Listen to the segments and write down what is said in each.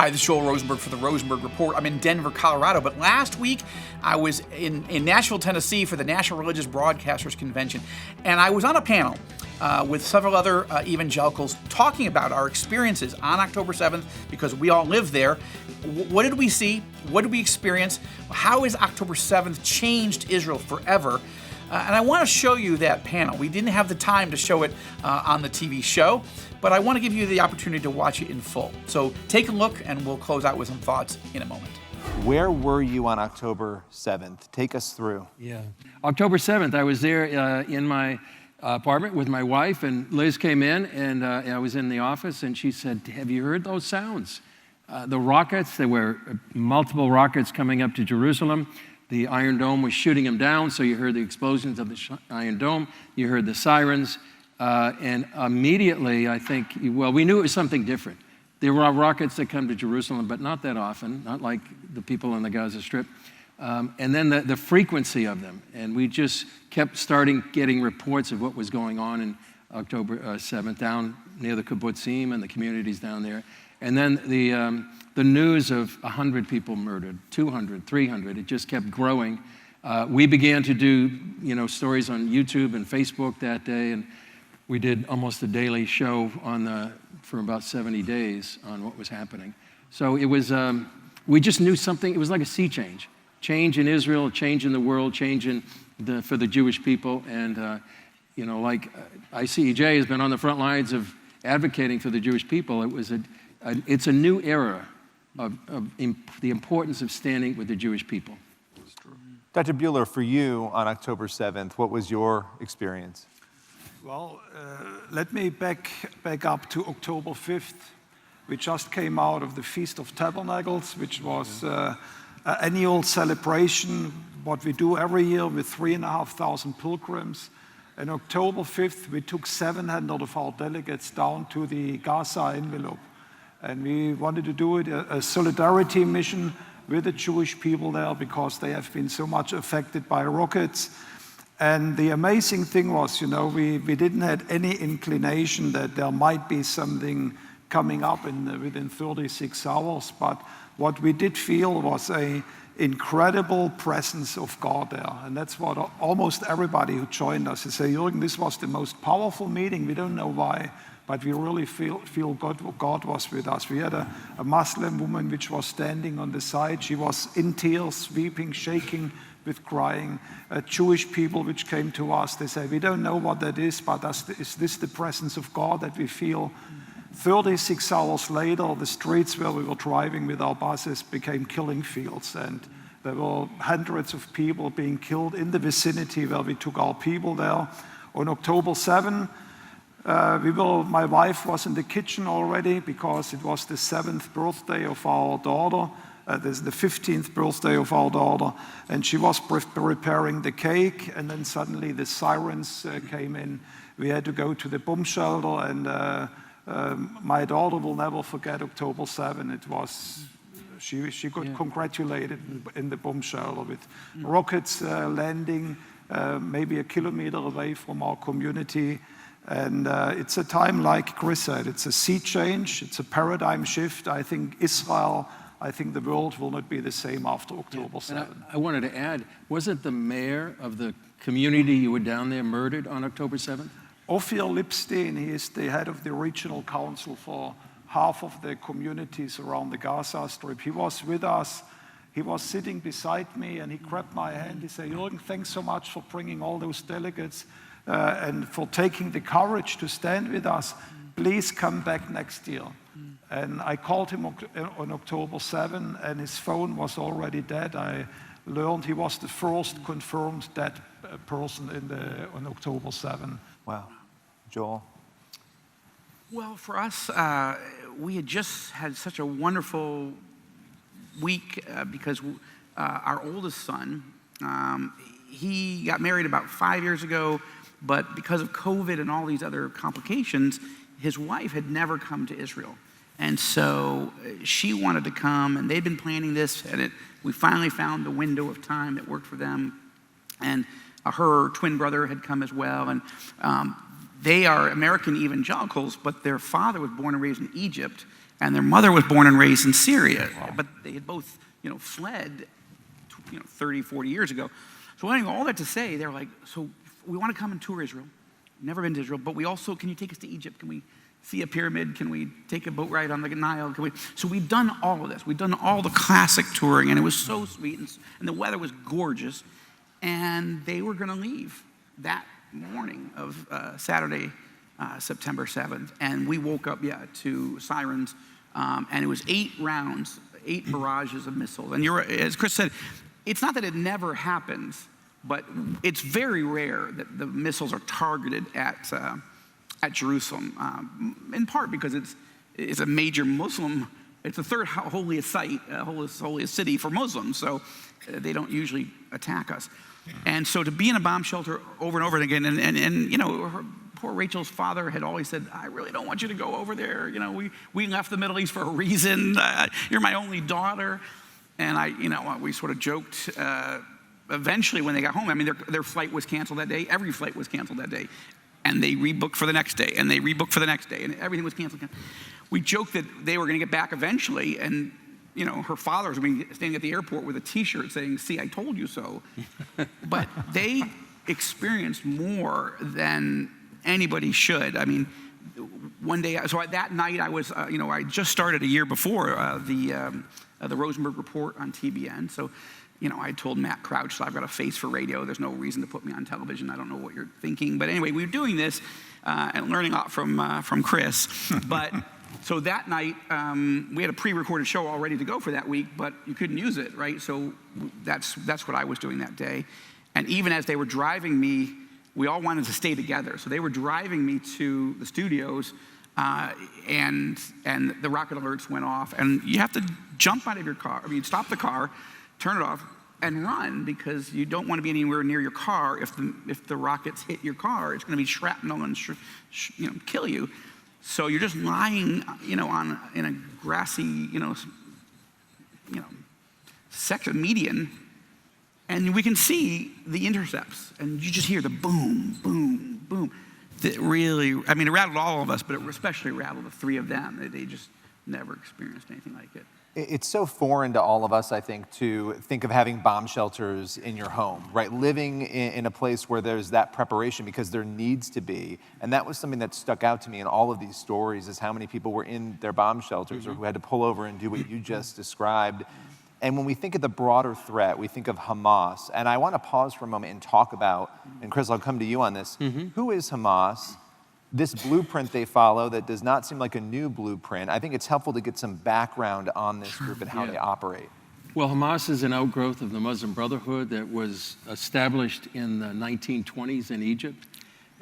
Hi, this is Joel Rosenberg for the Rosenberg Report. I'm in Denver, Colorado, but last week I was in Nashville, Tennessee for the National Religious Broadcasters Convention, and I was on a panel with several other evangelicals talking about our experiences on October 7th, because we all live there. What did we see? What did we experience? How has October 7th changed Israel forever? And I want to show you that panel. We didn't have the time to show it on the TV show, but I want to give you the opportunity to watch it in full. So take a look, and we'll close out with some thoughts in a moment. Where were you on October 7th? Take us through. Yeah. October 7th, I was there in my apartment with my wife, and Liz came in, and I was in the office, and she said, "Have you heard those sounds? The rockets, there were multiple rockets coming up to Jerusalem. The Iron Dome was shooting them down, so you heard the explosions of the Iron Dome. You heard the sirens. And immediately, I think, well, we knew it was something different. There were rockets that come to Jerusalem, but not that often, not like the people on the Gaza Strip. And then the frequency of them. And we just kept getting reports of what was going on in October 7th, down near the kibbutzim and the communities down there. And then the news of 100 people murdered, 200, 300, it just kept growing. We began to do, stories on YouTube and Facebook that day, and we did almost a daily show for about 70 days on what was happening. So it was, we just knew something. It was like a sea change. Change in Israel, change in the world, change for the Jewish people. And, like ICEJ has been on the front lines of advocating for the Jewish people. It's a new era of the importance of standing with the Jewish people. That's true. Dr. Buehler, for you on October 7th, what was your experience? Well, let me back up to October 5th. We just came out of the Feast of Tabernacles, which was an annual celebration, what we do every year with 3,500 pilgrims. On October 5th, we took 700 of our delegates down to the Gaza envelope. And we wanted to do it a solidarity mission with the Jewish people there, because they have been so much affected by rockets. And the amazing thing was, we didn't have any inclination that there might be something coming up within 36 hours. But what we did feel was an incredible presence of God there. And that's what almost everybody who joined us said, "Jürgen, this was the most powerful meeting. We don't know why, but we really feel God was with us." We had a Muslim woman which was standing on the side. She was in tears, weeping, shaking with crying. Jewish people which came to us, they say, "We don't know what that is, but is this the presence of God that we feel?" 36 hours later, the streets where we were driving with our buses became killing fields, and there were hundreds of people being killed in the vicinity where we took our people there. On October 7th, my wife was in the kitchen already, because it was the 7th birthday of our daughter. This is the 15th birthday of our daughter, and she was preparing the cake, and then suddenly the sirens came in. We had to go to the bomb shelter, and my daughter will never forget October 7th. It was, she got congratulated in the bomb shelter with rockets landing maybe a kilometer away from our community. And it's a time, like Chris said, it's a sea change, it's a paradigm shift. I think the world will not be the same after October 7th. I wanted to add, wasn't the mayor of the community you were down there murdered on October 7th? Ophir Lipstein, he is the head of the regional council for half of the communities around the Gaza Strip. He was with us. He was sitting beside me, and he grabbed my hand. He said, "Jürgen, thanks so much for bringing all those delegates and for taking the courage to stand with us. Please come back next year." And I called him on October 7th, and his phone was already dead. I learned he was the first confirmed dead person on October 7th. Wow. Joel? Well, for us, we had just had such a wonderful week because our oldest son, he got married about 5 years ago, but because of COVID and all these other complications, his wife had never come to Israel. And so she wanted to come, and they'd been planning this, and we finally found the window of time that worked for them. And her twin brother had come as well, and they are American evangelicals, but their father was born and raised in Egypt, and their mother was born and raised in Syria. Wow. But they had both, fled, 30, 40 years ago. So anyway, all that to say, they're like, so we want to come and tour Israel. Never been to Israel, but we also, can you take us to Egypt? Can we see a pyramid? Can we take a boat ride on the Nile? So we've done all of this. We've done all the classic touring, and it was so sweet, and the weather was gorgeous. And they were going to leave that morning of Saturday, September 7th. And we woke up, to sirens, and it was 8 rounds, 8 barrages of missiles. And as Chris said, it's not that it never happens, but it's very rare that the missiles are targeted at Jerusalem, in part because it's a major Muslim, it's the 3rd holiest site, holiest city for Muslims, so they don't usually attack us. And so to be in a bomb shelter over and over again, and her, poor Rachel's father had always said, I really don't want you to go over there. We left the Middle East for a reason. You're my only daughter. And we sort of joked, eventually when they got home, I mean, their flight was canceled that day. Every flight was canceled that day. And they rebooked for the next day, and they rebooked for the next day, and everything was canceled. We joked that they were going to get back eventually, and her father was standing at the airport with a T-shirt saying, see, I told you so. But they experienced more than anybody should. I mean, one day, so that night I was, I just started a year before the Rosenberg Report on TBN. So, I told Matt Crouch, so I've got a face for radio. There's no reason to put me on television. I don't know what you're thinking. But anyway, we were doing this and learning a lot from Chris. But so that night, we had a pre-recorded show all ready to go for that week, but you couldn't use it, right? So that's what I was doing that day. And even as they were driving me, we all wanted to stay together. So they were driving me to the studios, and the rocket alerts went off. And you have to jump out of your car. I mean, stop the car, turn it off, and run, because you don't want to be anywhere near your car. If the rockets hit your car, it's going to be shrapnel and kill you. So you're just lying, in a grassy, section median, and we can see the intercepts, and you just hear the boom, boom, boom. That really, I mean, it rattled all of us, but it especially rattled the 3 of them. They just never experienced anything like it. It's so foreign to all of us, I think, to think of having bomb shelters in your home, right? Living in a place where there's that preparation, because there needs to be. And that was something that stuck out to me in all of these stories, is how many people were in their bomb shelters or who had to pull over and do what you just described. And when we think of the broader threat, we think of Hamas. And I want to pause for a moment and talk about, and Chris, I'll come to you on this. Who is Hamas? This blueprint they follow that does not seem like a new blueprint. I think it's helpful to get some background on this group and how they operate. Well, Hamas is an outgrowth of the Muslim Brotherhood that was established in the 1920s in Egypt.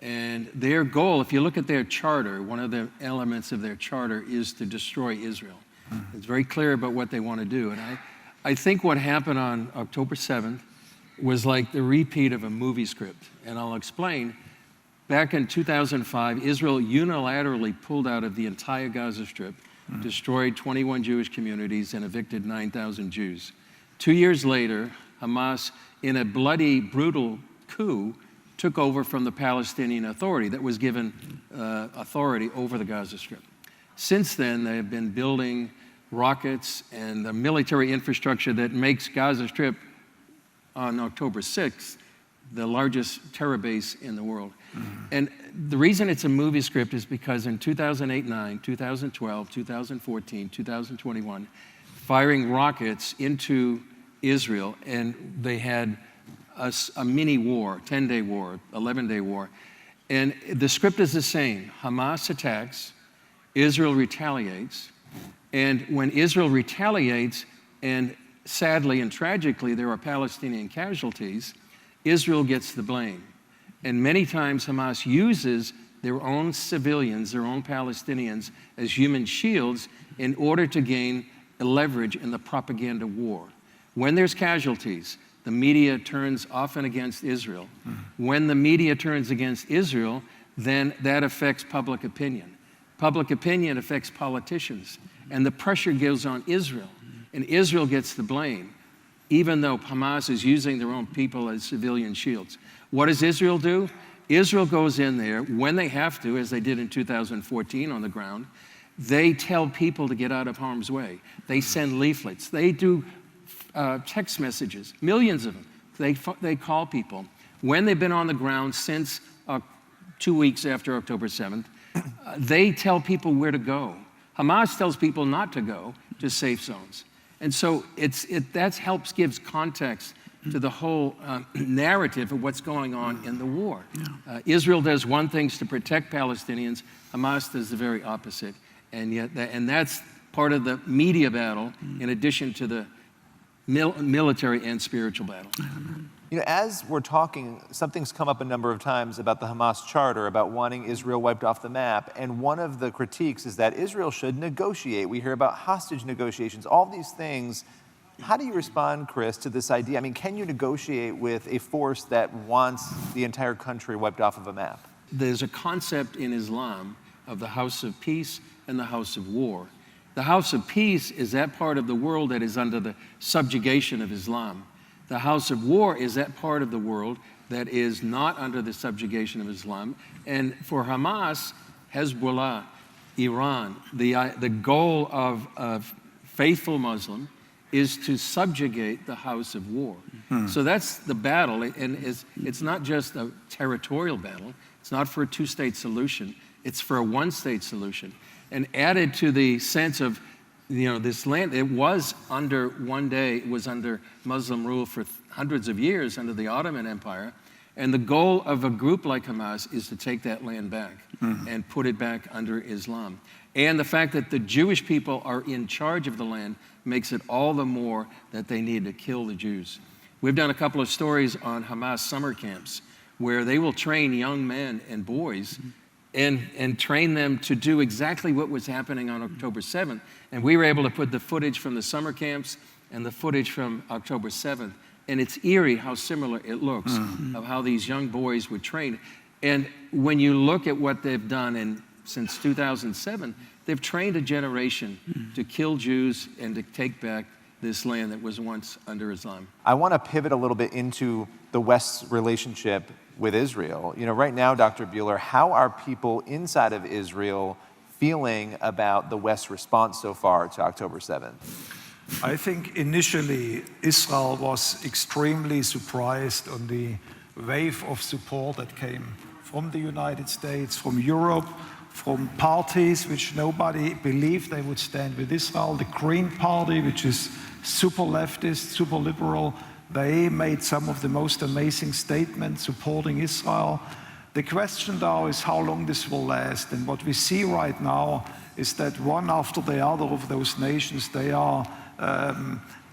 And their goal, if you look at their charter, one of the elements of their charter is to destroy Israel. It's very clear about what they want to do. And I think what happened on October 7th was like the repeat of a movie script. And I'll explain. Back in 2005, Israel unilaterally pulled out of the entire Gaza Strip, destroyed 21 Jewish communities, and evicted 9,000 Jews. 2 years later, Hamas, in a bloody, brutal coup, took over from the Palestinian Authority that was given authority over the Gaza Strip. Since then, they have been building rockets and the military infrastructure that makes Gaza Strip on October 6th the largest terror base in the world. And the reason it's a movie script is because in 2008-9, 2012, 2014, 2021, firing rockets into Israel, and they had a mini war, 10-day war, 11-day war. And the script is the same. Hamas attacks, Israel retaliates, and when Israel retaliates, and sadly and tragically there are Palestinian casualties, Israel gets the blame. And many times Hamas uses their own civilians, their own Palestinians, as human shields in order to gain a leverage in the propaganda war. When there's casualties, the media turns often against Israel. When the media turns against Israel, then that affects public opinion. Public opinion affects politicians, and the pressure goes on Israel, and Israel gets the blame, even though Hamas is using their own people as civilian shields. What does Israel do? Israel goes in there when they have to, as they did in 2014 on the ground, They tell people to get out of harm's way. They send leaflets. They do text messages, millions of them. They call people. When they've been on the ground since 2 weeks after October 7th, they tell people where to go. Hamas tells people not to go to safe zones. And so that helps gives context to the whole narrative of what's going on in the war. Israel does one thing to protect Palestinians. Hamas does the very opposite. And that's part of the media battle, in addition to the military and spiritual battle. You know, as we're talking, something's come up a number of times about the Hamas charter, about wanting Israel wiped off the map. And one of the critiques is that Israel should negotiate. We hear about hostage negotiations, all these things. How do you respond, Chris, to this idea? I mean, can you negotiate with a force that wants the entire country wiped off of a map? There's a concept in Islam of the house of peace and the house of war. The house of peace is that part of the world that is under the subjugation of Islam. The house of war is that part of the world that is not under the subjugation of Islam. And for Hamas, Hezbollah, Iran, the goal of faithful Muslim is to subjugate the house of war. So that's the battle, and it's not just a territorial battle. It's not for a two-state solution. It's for a one-state solution. And added to the sense of, this land, it was under Muslim rule for hundreds of years under the Ottoman Empire. And the goal of a group like Hamas is to take that land back and put it back under Islam. And the fact that the Jewish people are in charge of the land makes it all the more that they need to kill the Jews. We've done a couple of stories on Hamas summer camps where they will train young men and boys and train them to do exactly what was happening on October 7th. And we were able to put the footage from the summer camps and the footage from October 7th. And it's eerie how similar it looks of how these young boys were trained. And when you look at what they've done since 2007, they've trained a generation to kill Jews and to take back this land that was once under Islam. I want to pivot a little bit into the West's relationship with Israel. Right now, Dr. Buehler, how are people inside of Israel feeling about the West's response so far to October 7th? I think initially Israel was extremely surprised on the wave of support that came from the United States, from Europe, from parties which nobody believed they would stand with Israel. The Green Party, which is super leftist, super liberal, they made some of the most amazing statements supporting Israel. The question now is how long this will last. And what we see right now is that one after the other of those nations, they are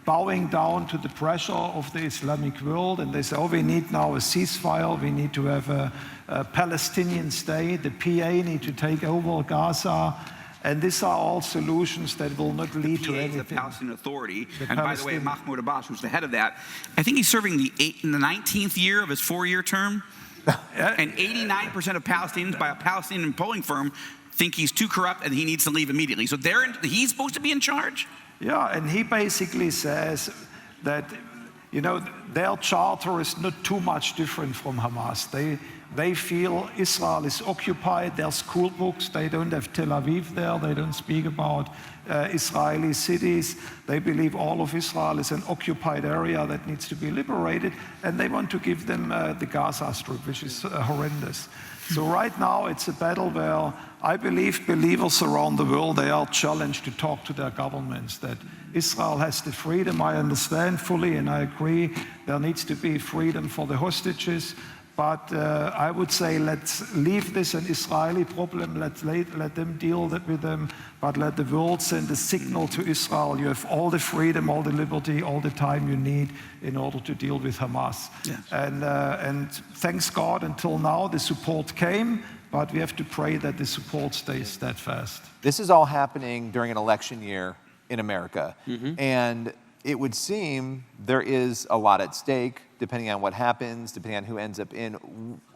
bowing down to the pressure of the Islamic world, and they say, we need now a ceasefire, we need to have a Palestinian state, the PA need to take over Gaza, and these are all solutions that will not lead to anything. The Palestinian Authority, and by the way, Mahmoud Abbas, who's the head of that, I think he's serving the 19th year of his 4-year term, and 89% of Palestinians, by a Palestinian polling firm, think he's too corrupt and he needs to leave immediately. So he's supposed to be in charge? Yeah, and he basically says that, their charter is not too much different from Hamas. They feel Israel is occupied, their school books, they don't have Tel Aviv there, they don't speak about Israeli cities. They believe all of Israel is an occupied area that needs to be liberated, and they want to give them the Gaza Strip, which is horrendous. So right now it's a battle where I believe believers around the world, they are challenged to talk to their governments that Israel has the freedom. I understand fully and I agree there needs to be freedom for the hostages. But I would say let's leave this an Israeli problem. Let them deal with them. But let the world send a signal to Israel. You have all the freedom, all the liberty, all the time you need in order to deal with Hamas. Yes. And thanks God, until now the support came. But we have to pray that the support stays steadfast. This is all happening during an election year in America. And it would seem there is a lot at stake, depending on what happens, depending on who ends up in.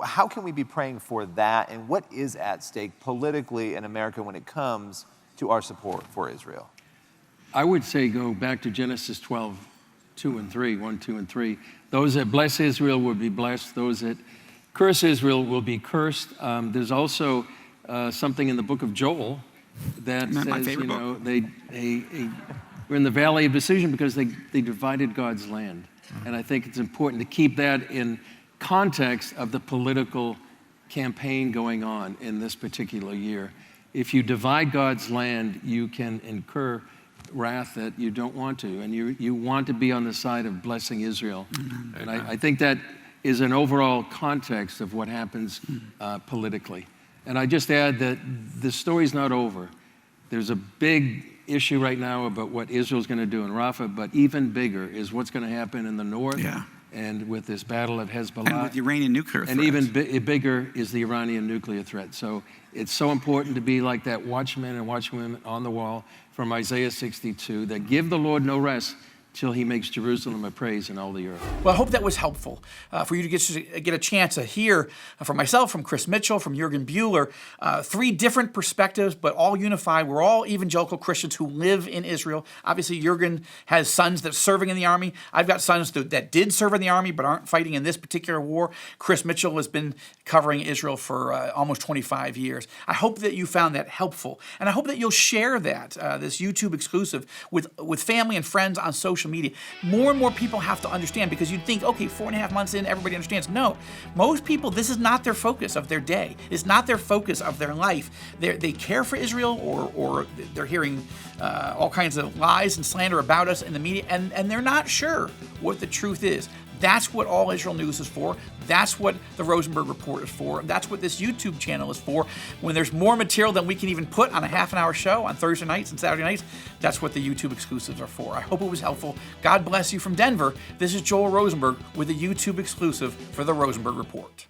How can we be praying for that? And what is at stake politically in America when it comes to our support for Israel? I would say go back to Genesis 12, 2 and 3, 1, 2, and 3. Those that bless Israel will be blessed. Those that curse Israel will be cursed. There's also something in the book of Joel that My says, favorite we're in the valley of decision because they divided God's land. And I think it's important to keep that in context of the political campaign going on in this particular year. If you divide God's land, you can incur wrath that you don't want to, and you want to be on the side of blessing Israel. And I think that is an overall context of what happens politically. And I just add that the story's not over. There's a big issue right now about what Israel's going to do in Rafah, but even bigger is what's going to happen in the north and with this battle of Hezbollah. And with the Iranian nuclear threat. And even bigger is the Iranian nuclear threat. So it's so important to be like that watchman and watchwoman on the wall from Isaiah 62 that give the Lord no rest till he makes Jerusalem a praise in all the earth. Well, I hope that was helpful for you to get a chance to hear from myself, from Chris Mitchell, from Jürgen Buehler, 3 different perspectives, but all unified. We're all evangelical Christians who live in Israel. Obviously, Jürgen has sons that are serving in the army. I've got sons that did serve in the army but aren't fighting in this particular war. Chris Mitchell has been covering Israel for almost 25 years. I hope that you found that helpful, and I hope that you'll share that, this YouTube exclusive, with family and friends on social media. More and more people have to understand, because you'd think, okay, 4.5 months in, everybody understands. No, most people, this is not their focus of their day. It's not their focus of their life. They care for Israel, or they're hearing all kinds of lies and slander about us in the media, and they're not sure what the truth is. That's what All Israel News is for. That's what the Rosenberg Report is for. That's what this YouTube channel is for. When there's more material than we can even put on a half-an-hour show on Thursday nights and Saturday nights, that's what the YouTube exclusives are for. I hope it was helpful. God bless you from Denver. This is Joel Rosenberg with a YouTube exclusive for the Rosenberg Report.